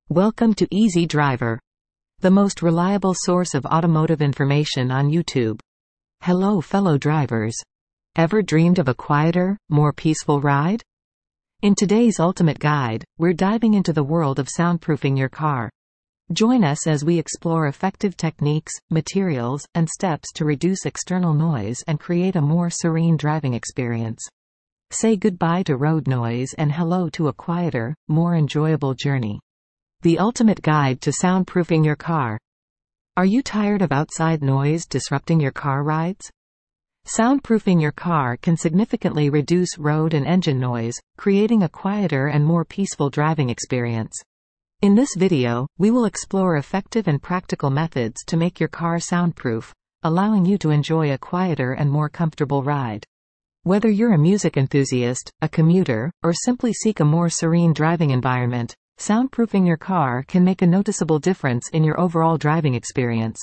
Welcome to Easy Driver, the most reliable source of automotive information on YouTube. Hello fellow drivers. Ever dreamed of a quieter, more peaceful ride? In today's ultimate guide, we're diving into the world of soundproofing your car. Join us as we explore effective techniques, materials, and steps to reduce external noise and create a more serene driving experience. Say goodbye to road noise and hello to a quieter, more enjoyable journey. The ultimate guide to soundproofing your car. Are you tired of outside noise disrupting your car rides? Soundproofing your car can significantly reduce road and engine noise, creating a quieter and more peaceful driving experience. In this video, we will explore effective and practical methods to make your car soundproof, allowing you to enjoy a quieter and more comfortable ride. Whether you're a music enthusiast, a commuter, or simply seek a more serene driving environment, soundproofing your car can make a noticeable difference in your overall driving experience.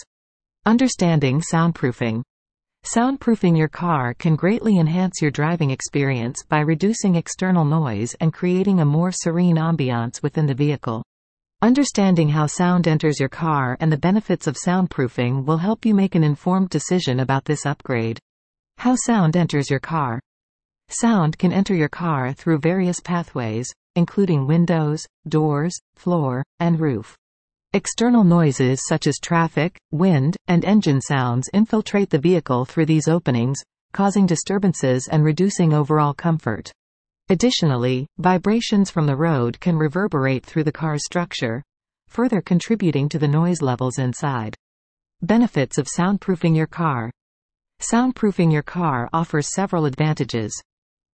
Understanding soundproofing. Soundproofing your car can greatly enhance your driving experience by reducing external noise and creating a more serene ambiance within the vehicle. Understanding how sound enters your car and the benefits of soundproofing will help you make an informed decision about this upgrade. How sound enters your car. Sound can enter your car through various pathways, including windows, doors, floor, and roof. External noises such as traffic, wind, and engine sounds infiltrate the vehicle through these openings, causing disturbances and reducing overall comfort. Additionally, vibrations from the road can reverberate through the car's structure, further contributing to the noise levels inside. Benefits of soundproofing your car. Soundproofing your car offers several advantages.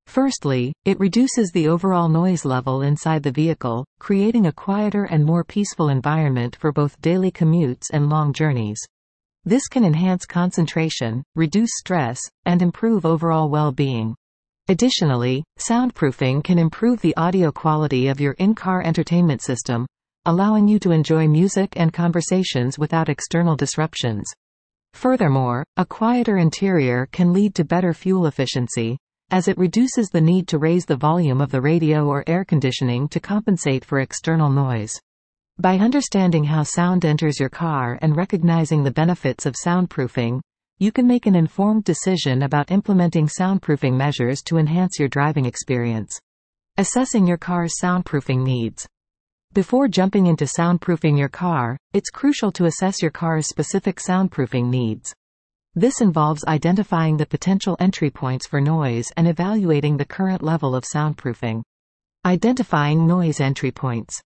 Firstly, it reduces the overall noise level inside the vehicle, creating a quieter and more peaceful environment for both daily commutes and long journeys. This can enhance concentration, reduce stress, and improve overall well-being. Additionally, soundproofing can improve the audio quality of your in-car entertainment system, allowing you to enjoy music and conversations without external disruptions. Furthermore, a quieter interior can lead to better fuel efficiency, as it reduces the need to raise the volume of the radio or air conditioning to compensate for external noise. By understanding how sound enters your car and recognizing the benefits of soundproofing, you can make an informed decision about implementing soundproofing measures to enhance your driving experience. Assessing your car's soundproofing needs. Before jumping into soundproofing your car, it's crucial to assess your car's specific soundproofing needs. This involves identifying the potential entry points for noise and evaluating the current level of soundproofing. Identifying noise entry points.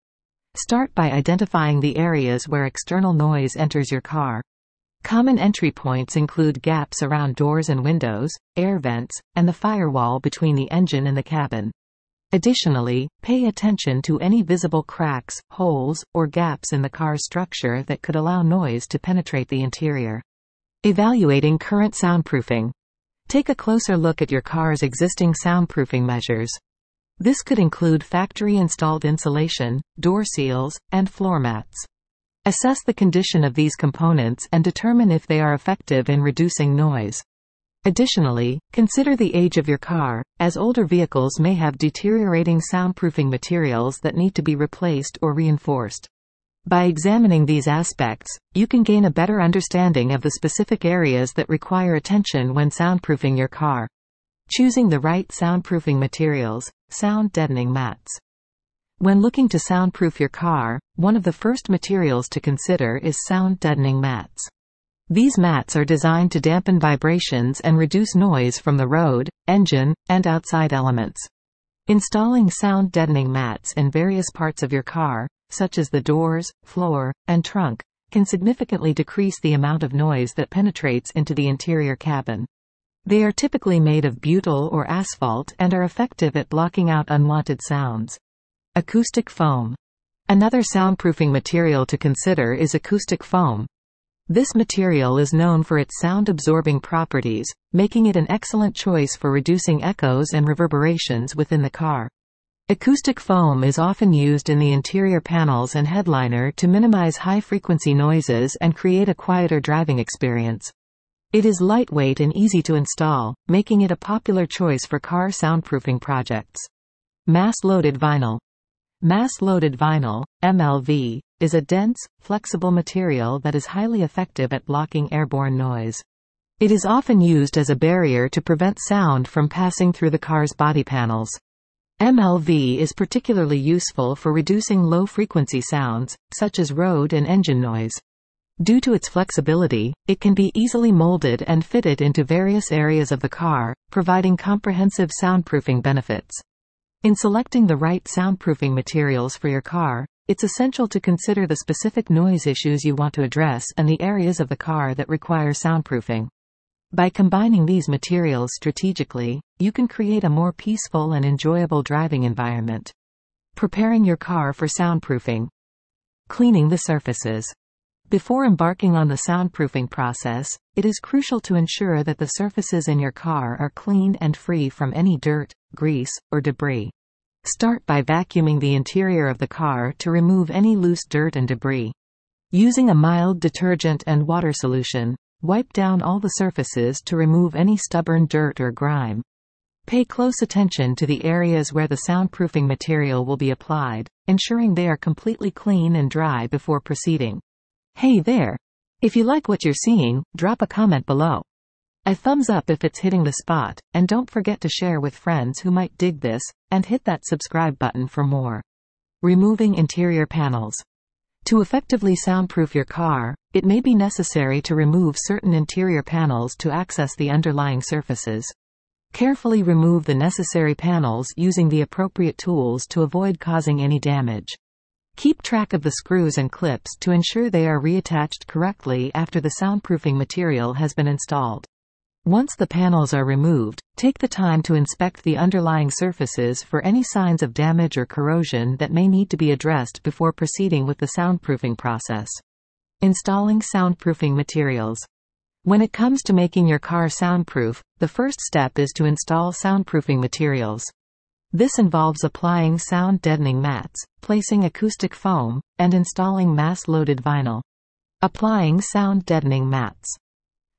Start by identifying the areas where external noise enters your car. Common entry points include gaps around doors and windows, air vents, and the firewall between the engine and the cabin. Additionally, pay attention to any visible cracks, holes, or gaps in the car's structure that could allow noise to penetrate the interior. Evaluating current soundproofing. Take a closer look at your car's existing soundproofing measures. This could include factory-installed insulation, door seals, and floor mats. Assess the condition of these components and determine if they are effective in reducing noise. Additionally, consider the age of your car, as older vehicles may have deteriorating soundproofing materials that need to be replaced or reinforced. By examining these aspects, you can gain a better understanding of the specific areas that require attention when soundproofing your car. Choosing the right soundproofing materials. Sound deadening mats. When looking to soundproof your car, one of the first materials to consider is sound deadening mats. These mats are designed to dampen vibrations and reduce noise from the road, engine, and outside elements. Installing sound deadening mats in various parts of your car, such as the doors, floor, and trunk, can significantly decrease the amount of noise that penetrates into the interior cabin. They are typically made of butyl or asphalt and are effective at blocking out unwanted sounds. Acoustic foam. Another soundproofing material to consider is acoustic foam. This material is known for its sound-absorbing properties, making it an excellent choice for reducing echoes and reverberations within the car. Acoustic foam is often used in the interior panels and headliner to minimize high-frequency noises and create a quieter driving experience. It is lightweight and easy to install, making it a popular choice for car soundproofing projects. Mass-loaded vinyl. Mass-loaded vinyl, MLV, is a dense, flexible material that is highly effective at blocking airborne noise. It is often used as a barrier to prevent sound from passing through the car's body panels. MLV is particularly useful for reducing low-frequency sounds, such as road and engine noise. Due to its flexibility, it can be easily molded and fitted into various areas of the car, providing comprehensive soundproofing benefits. In selecting the right soundproofing materials for your car, it's essential to consider the specific noise issues you want to address and the areas of the car that require soundproofing. By combining these materials strategically, you can create a more peaceful and enjoyable driving environment. Preparing your car for soundproofing. Cleaning the surfaces. Before embarking on the soundproofing process, it is crucial to ensure that the surfaces in your car are clean and free from any dirt, grease, or debris. Start by vacuuming the interior of the car to remove any loose dirt and debris. Using a mild detergent and water solution, wipe down all the surfaces to remove any stubborn dirt or grime. Pay close attention to the areas where the soundproofing material will be applied, ensuring they are completely clean and dry before proceeding. Hey there! If you like what you're seeing, drop a comment below. A thumbs up if it's hitting the spot, and don't forget to share with friends who might dig this, and hit that subscribe button for more. Removing interior panels. To effectively soundproof your car, it may be necessary to remove certain interior panels to access the underlying surfaces. Carefully remove the necessary panels using the appropriate tools to avoid causing any damage. Keep track of the screws and clips to ensure they are reattached correctly after the soundproofing material has been installed. Once the panels are removed, take the time to inspect the underlying surfaces for any signs of damage or corrosion that may need to be addressed before proceeding with the soundproofing process. Installing soundproofing materials. When it comes to making your car soundproof, the first step is to install soundproofing materials. This involves applying sound deadening mats, placing acoustic foam, and installing mass-loaded vinyl. Applying sound deadening mats.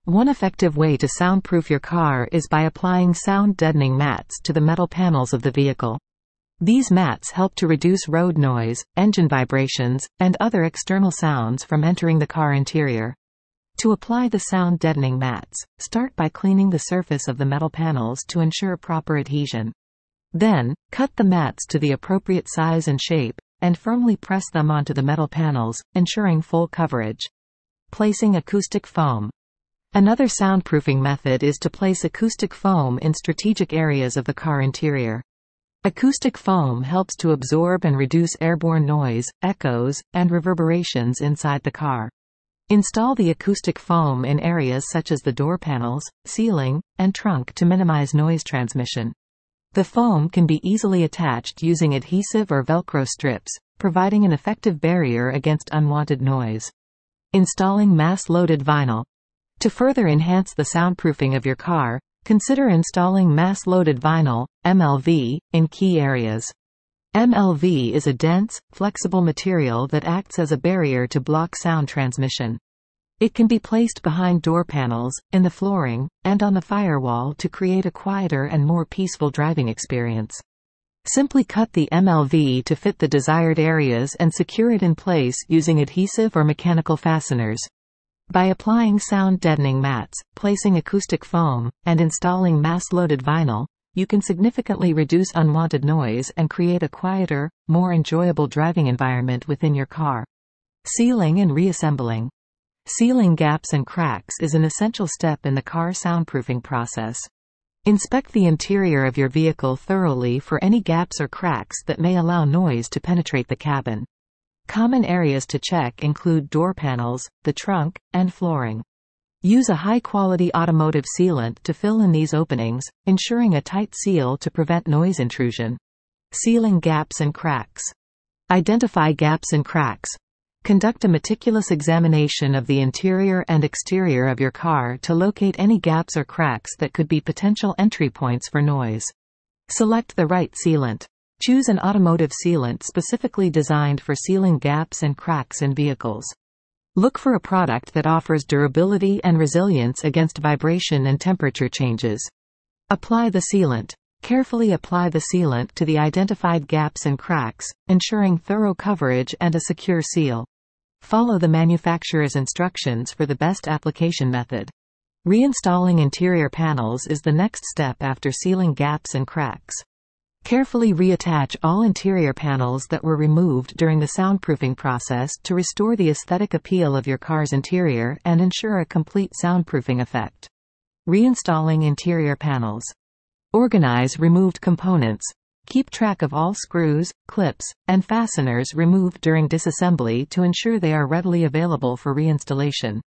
One effective way to soundproof your car is by applying sound deadening mats to the metal panels of the vehicle. These mats help to reduce road noise, engine vibrations, and other external sounds from entering the car interior. To apply the sound deadening mats, start by cleaning the surface of the metal panels to ensure proper adhesion. Then, cut the mats to the appropriate size and shape, and firmly press them onto the metal panels, ensuring full coverage. Placing acoustic foam. Another soundproofing method is to place acoustic foam in strategic areas of the car interior. Acoustic foam helps to absorb and reduce airborne noise, echoes, and reverberations inside the car. Install the acoustic foam in areas such as the door panels, ceiling, and trunk to minimize noise transmission. The foam can be easily attached using adhesive or Velcro strips, providing an effective barrier against unwanted noise. Installing mass-loaded vinyl. To further enhance the soundproofing of your car, consider installing mass-loaded vinyl, MLV, in key areas. MLV is a dense, flexible material that acts as a barrier to block sound transmission. It can be placed behind door panels, in the flooring, and on the firewall to create a quieter and more peaceful driving experience. Simply cut the MLV to fit the desired areas and secure it in place using adhesive or mechanical fasteners. By applying sound deadening mats, placing acoustic foam, and installing mass-loaded vinyl, you can significantly reduce unwanted noise and create a quieter, more enjoyable driving environment within your car. Sealing and reassembling. Sealing gaps and cracks is an essential step in the car soundproofing process. Inspect the interior of your vehicle thoroughly for any gaps or cracks that may allow noise to penetrate the cabin. Common areas to check include door panels, the trunk, and flooring. Use a high-quality automotive sealant to fill in these openings, ensuring a tight seal to prevent noise intrusion. Sealing gaps and cracks. Identify gaps and cracks. Conduct a meticulous examination of the interior and exterior of your car to locate any gaps or cracks that could be potential entry points for noise. Select the right sealant. Choose an automotive sealant specifically designed for sealing gaps and cracks in vehicles. Look for a product that offers durability and resilience against vibration and temperature changes. Apply the sealant. Carefully apply the sealant to the identified gaps and cracks, ensuring thorough coverage and a secure seal. Follow the manufacturer's instructions for the best application method. Reinstalling interior panels is the next step after sealing gaps and cracks. Carefully reattach all interior panels that were removed during the soundproofing process to restore the aesthetic appeal of your car's interior and ensure a complete soundproofing effect. Reinstalling interior panels. Organize removed components. Keep track of all screws, clips, and fasteners removed during disassembly to ensure they are readily available for reinstallation.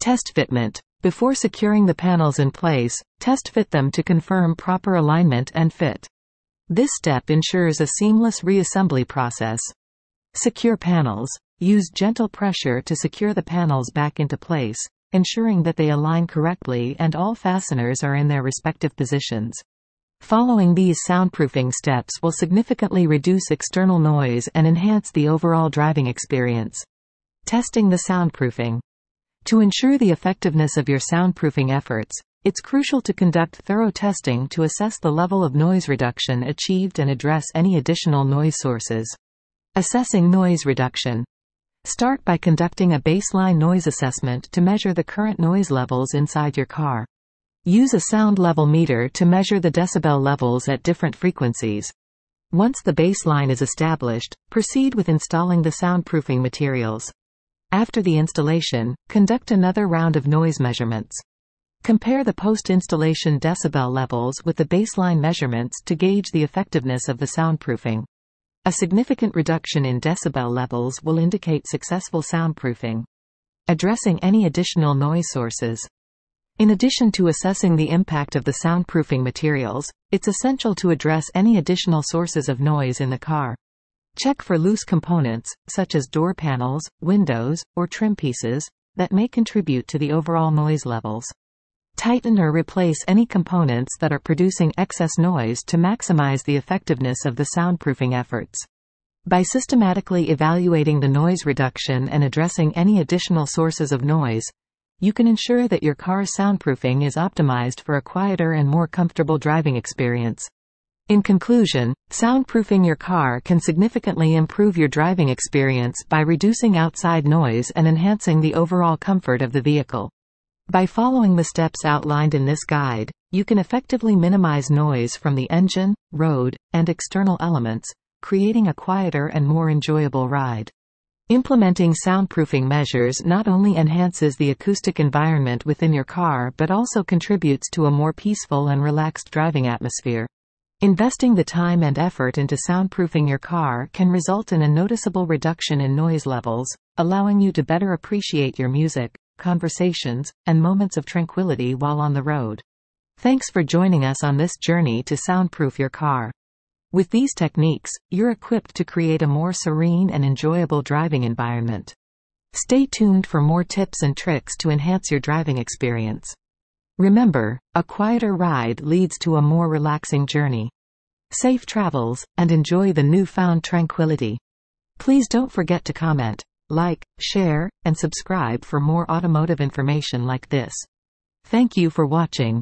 Test fitment. Before securing the panels in place, test fit them to confirm proper alignment and fit. This step ensures a seamless reassembly process. Secure panels. Use gentle pressure to secure the panels back into place, ensuring that they align correctly and all fasteners are in their respective positions. Following these soundproofing steps will significantly reduce external noise and enhance the overall driving experience. Testing the soundproofing. To ensure the effectiveness of your soundproofing efforts, it's crucial to conduct thorough testing to assess the level of noise reduction achieved and address any additional noise sources. Assessing noise reduction. Start by conducting a baseline noise assessment to measure the current noise levels inside your car. Use a sound level meter to measure the decibel levels at different frequencies. Once the baseline is established, proceed with installing the soundproofing materials. After the installation, conduct another round of noise measurements. Compare the post-installation decibel levels with the baseline measurements to gauge the effectiveness of the soundproofing. A significant reduction in decibel levels will indicate successful soundproofing. Addressing any additional noise sources. In addition to assessing the impact of the soundproofing materials, it's essential to address any additional sources of noise in the car. Check for loose components, such as door panels, windows, or trim pieces, that may contribute to the overall noise levels. Tighten or replace any components that are producing excess noise to maximize the effectiveness of the soundproofing efforts. By systematically evaluating the noise reduction and addressing any additional sources of noise, you can ensure that your car's soundproofing is optimized for a quieter and more comfortable driving experience. In conclusion, soundproofing your car can significantly improve your driving experience by reducing outside noise and enhancing the overall comfort of the vehicle. By following the steps outlined in this guide, you can effectively minimize noise from the engine, road, and external elements, creating a quieter and more enjoyable ride. Implementing soundproofing measures not only enhances the acoustic environment within your car but also contributes to a more peaceful and relaxed driving atmosphere. Investing the time and effort into soundproofing your car can result in a noticeable reduction in noise levels, allowing you to better appreciate your music, conversations, and moments of tranquility while on the road. Thanks for joining us on this journey to soundproof your car. With these techniques, you're equipped to create a more serene and enjoyable driving environment. Stay tuned for more tips and tricks to enhance your driving experience. Remember, a quieter ride leads to a more relaxing journey. Safe travels, and enjoy the newfound tranquility. Please don't forget to comment, like, share, and subscribe for more automotive information like this. Thank you for watching.